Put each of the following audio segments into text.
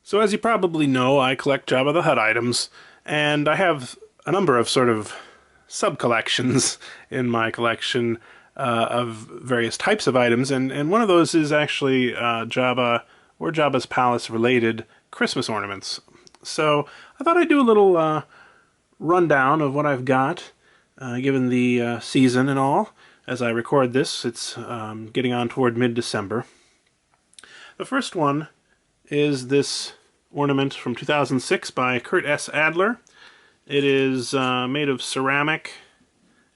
So as you probably know, I collect Jabba the Hutt items, and I have a number of sort of sub-collections in my collection of various types of items, and one of those is actually Jabba or Jabba's Palace related Christmas ornaments. So I thought I'd do a little rundown of what I've got, given the season and all. As I record this, it's getting on toward mid-December. The first one is this ornament from 2006 by Kurt S. Adler. It is made of ceramic,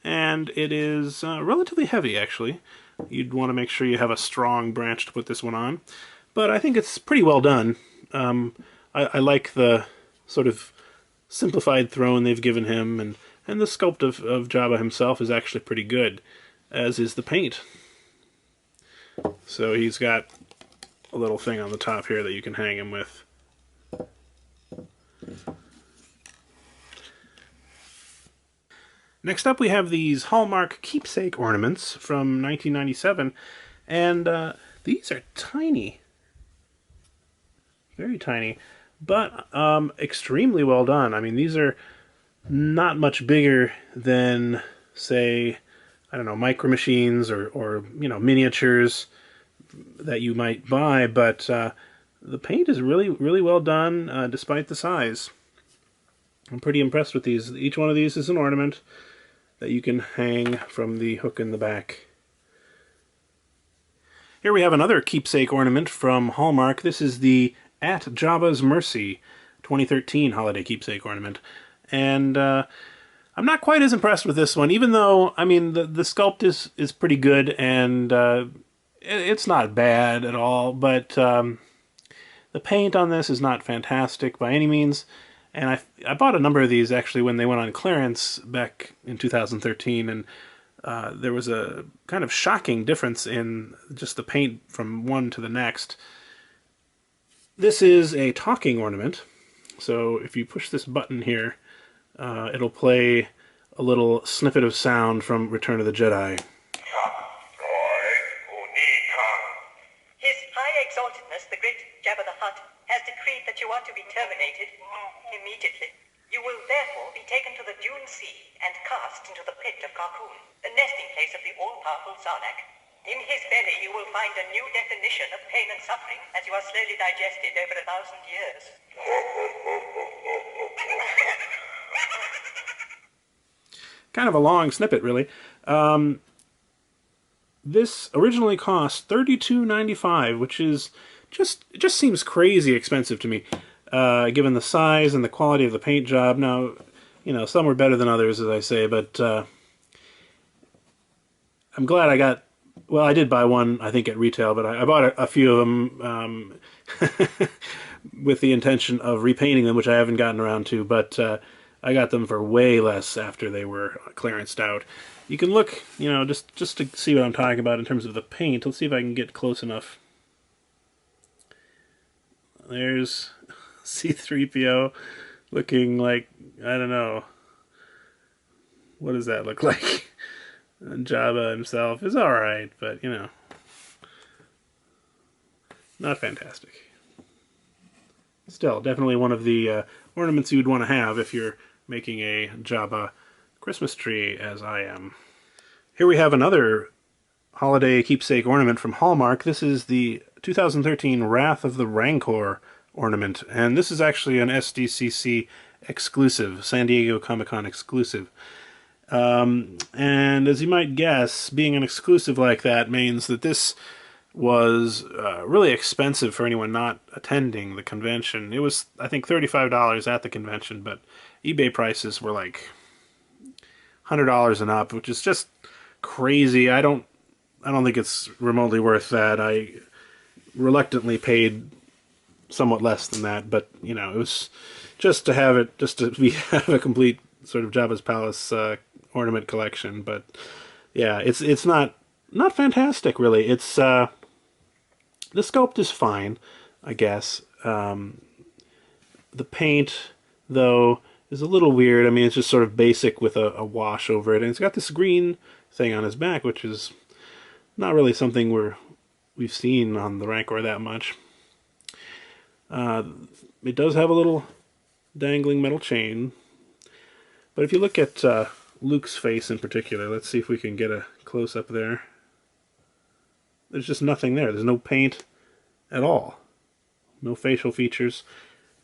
and it is relatively heavy, actually. You'd want to make sure you have a strong branch to put this one on. But I think it's pretty well done. I like the sort of simplified throne they've given him, and the sculpt of Jabba himself is actually pretty good, as is the paint. So he's got a little thing on the top here that you can hang him with. Next up we have these Hallmark Keepsake ornaments from 1997, and these are tiny. Very tiny, but extremely well done. I mean, these are not much bigger than, say, I don't know, micro machines or you know, miniatures that you might buy, but the paint is really well done despite the size. I'm pretty impressed with these. Each one of these is an ornament that you can hang from the hook in the back. Here we have another keepsake ornament from Hallmark. This is the At Jabba's Mercy 2013 holiday keepsake ornament. And I'm not quite as impressed with this one, even though, I mean, the sculpt is pretty good, and it's not bad at all, but the paint on this is not fantastic by any means. And I bought a number of these actually when they went on clearance back in 2013, and there was a kind of shocking difference in just the paint from one to the next. This is a talking ornament, so if you push this button here, it'll play a little snippet of sound from Return of the Jedi. His High Exaltedness, the great Jabba the Hutt, has decreed that you are to be terminated immediately. You will therefore be taken to the Dune Sea and cast into the pit of Carcoon, the nesting place of the all-powerful Sarlacc. In his belly you will find a new definition of pain and suffering as you are slowly digested over 1,000 years. Kind of a long snippet, really. This originally cost $32.95, which is it just seems crazy expensive to me, given the size and the quality of the paint job. Now, you know, some were better than others, as I say, but I'm glad I got. Well, I did buy one, I think, at retail, but I bought a few of them with the intention of repainting them, which I haven't gotten around to, but I got them for way less after they were clearanced out. You can look, you know, just to see what I'm talking about in terms of the paint. Let's see if I can get close enough. There's C-3PO looking like, I don't know, what does that look like? Jabba himself is alright, but, you know, not fantastic. Still, definitely one of the ornaments you'd want to have if you're making a Jabba Christmas tree, as I am. Here we have another holiday keepsake ornament from Hallmark. This is the 2013 Wrath of the Rancor ornament, and this is actually an SDCC exclusive, San Diego Comic-Con exclusive. And as you might guess, being an exclusive like that means that this was really expensive for anyone not attending the convention. It was, I think, $35 at the convention, but eBay prices were like $100 and up, which is just crazy. I don't think it's remotely worth that. I reluctantly paid somewhat less than that, but you know, it was just to have it, have a complete sort of Jabba's Palace ornament collection. But yeah, it's not fantastic, really. It's the sculpt is fine, I guess. The paint, though, is a little weird. I mean, it's just sort of basic with a wash over it, and it's got this green thing on his back, which is not really something we've seen on the Rancor that much. It does have a little dangling metal chain, but if you look at Luke's face in particular, let's see if we can get a close-up there. There's just nothing there. There's no paint at all. No facial features.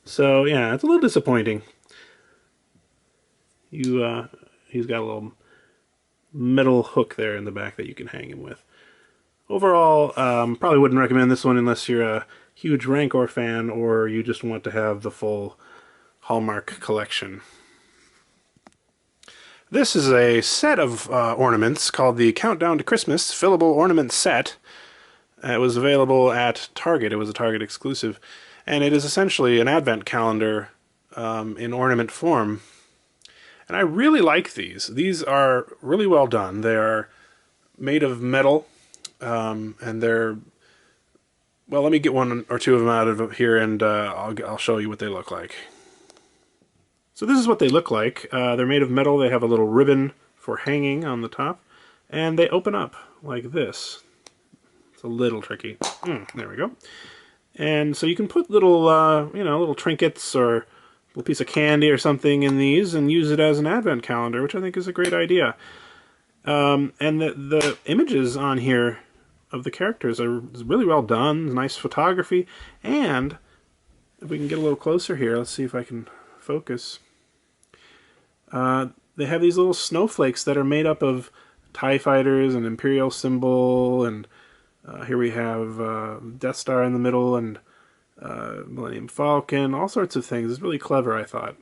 So, yeah, it's a little disappointing. He's got a little metal hook there in the back that you can hang him with. Overall, probably wouldn't recommend this one unless you're a huge Rancor fan or you just want to have the full Hallmark collection. This is a set of ornaments called the Countdown to Christmas Fillable Ornament Set. It was available at Target. It was a Target exclusive. And it is essentially an advent calendar in ornament form. And I really like these. These are really well done. They are made of metal, and they're... Well, let me get one or two of them out of here, and I'll show you what they look like. So this is what they look like. They're made of metal. They have a little ribbon for hanging on the top, and they open up like this. It's a little tricky. There we go. And so you can put little, little trinkets or a little piece of candy or something in these and use it as an advent calendar, which I think is a great idea. And the images on here of the characters are really well done, nice photography, and if we can get a little closer here, let's see if I can focus. They have these little snowflakes that are made up of TIE fighters and Imperial symbol, and here we have Death Star in the middle, and Millennium Falcon, all sorts of things. It's really clever, I thought.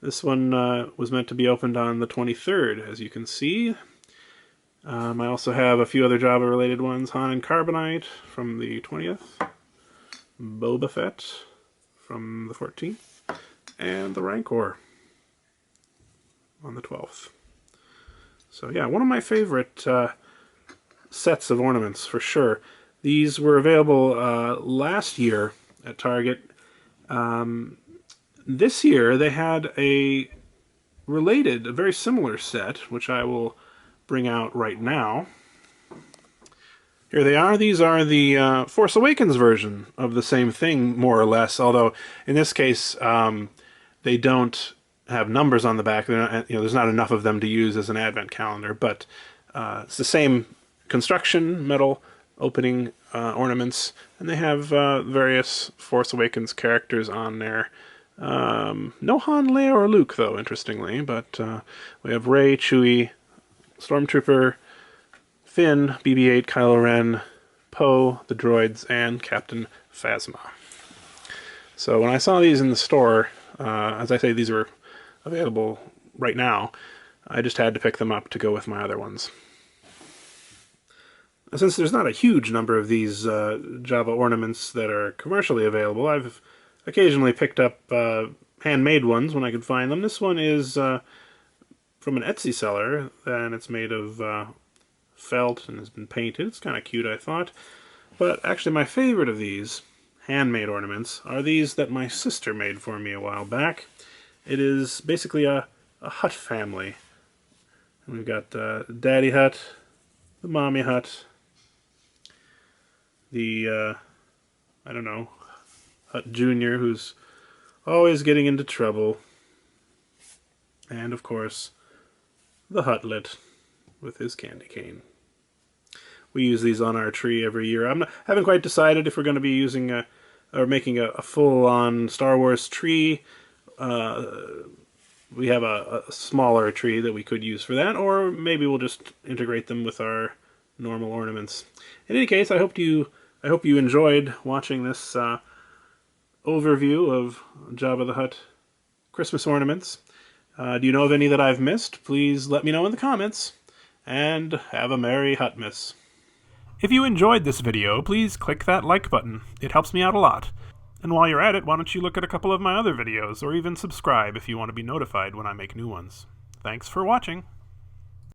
This one was meant to be opened on the 23rd, as you can see. I also have a few other Jabba-related ones. Han and Carbonite from the 20th. Boba Fett from the 14th. And the Rancor on the 12th. So yeah, one of my favorite sets of ornaments, for sure. These were available last year at Target. This year they had a very similar set, which I will bring out right now. Here they are. These are the Force Awakens version of the same thing, more or less, although in this case they don't have numbers on the back. They're not, there's not enough of them to use as an advent calendar, but it's the same construction, metal opening ornaments, and they have various Force Awakens characters on there. No Han, Leia, or Luke, though, interestingly, but we have Rey, Chewie, Stormtrooper, Finn, BB-8, Kylo Ren, Poe, the droids, and Captain Phasma. So when I saw these in the store, as I say, these are available right now, I just had to pick them up to go with my other ones. Since there's not a huge number of these Jabba ornaments that are commercially available, I've occasionally picked up handmade ones when I could find them. This one is from an Etsy seller, and it's made of felt and has been painted. It's kind of cute, I thought. But actually my favorite of these handmade ornaments are these that my sister made for me a while back. It is basically a Hutt family. And we've got Daddy Hutt, the Mommy Hutt, the, I don't know, Hutt Jr., who's always getting into trouble, and of course the Huttlet with his candy cane. We use these on our tree every year. Haven't quite decided if we're going to be using or making a full-on Star Wars tree. We have a smaller tree that we could use for that, or maybe we'll just integrate them with our normal ornaments. In any case, I hope you enjoyed watching this overview of Jabba the Hutt Christmas ornaments. Do you know of any that I've missed? Please let me know in the comments, and have a Merry Huttmas. If you enjoyed this video, please click that like button. It helps me out a lot. And while you're at it, why don't you look at a couple of my other videos, or even subscribe if you want to be notified when I make new ones. Thanks for watching.